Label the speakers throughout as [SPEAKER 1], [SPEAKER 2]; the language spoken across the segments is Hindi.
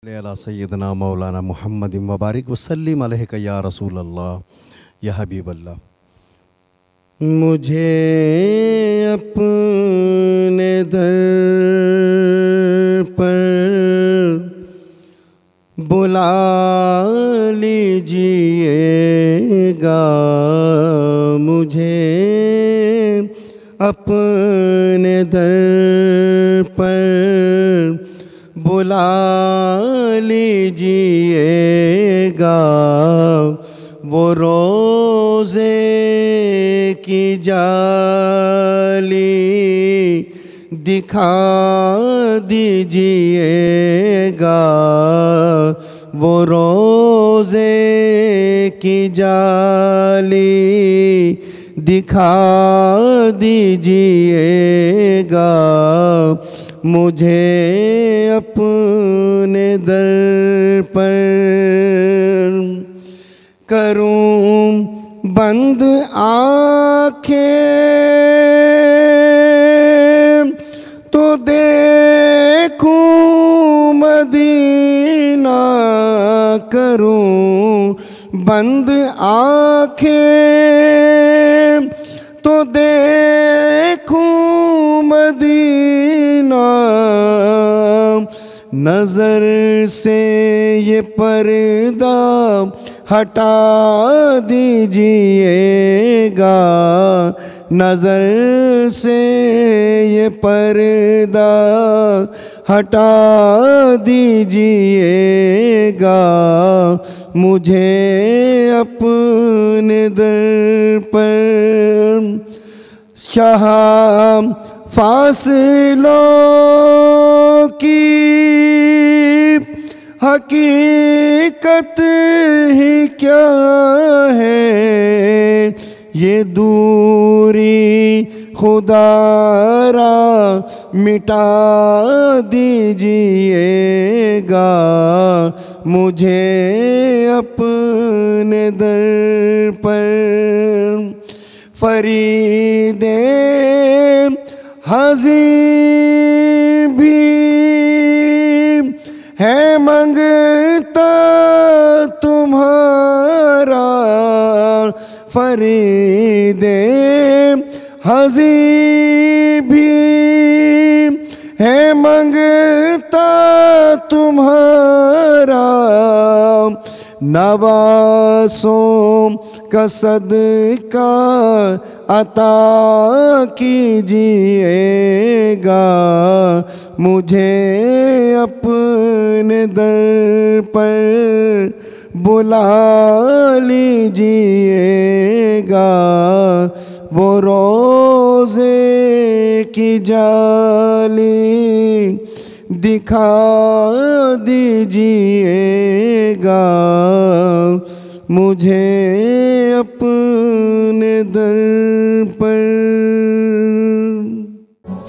[SPEAKER 1] अला सय्यदना मौलाना मुहम्मद मुबारक वसल्लिम अलैका या रसूल अल्लाह या हबीब अल्लाह। मुझे अपने दर पर बुला लीजिएगा, मुझे अपने दर पर बुला लीजिएगा। वो रोज़े की जाली दिखा दीजिएगा, वो रोज़े की जाली दिखा दीजिएगा। मुझे अपने दर पर करूं बंद आँखें तो देखूं मदीना, करूं बंद आँखें तो देखूं मदीना। नज़र से ये पर्दा हटा दीजिएगा, नज़र से ये पर्दा हटा दीजिएगा। मुझे अपने दर पर शाह फासलों की हकीकत ही क्या है, ये दूरी खुदारा मिटा दीजिएगा। मुझे अपने दर पर फरीदे हज़ीं भी है मंगता तुम्हारा, फरीदे हज़ीं भी है मंगता तुम्हारा। नवासों का सदका अता कीजिएगा। मुझे अपने दर पर बुला लीजिएगा, वो रोज़े की जाली दिखा दीजिएगा। मुझे अपने दर पर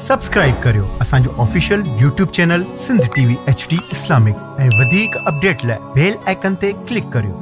[SPEAKER 2] सब्सक्राइब करियो असांजो official YouTube channel Sindh TV HD Islamic ऐं वधीक अपडेट लाइ बेल आइकन ते क्लिक करियो।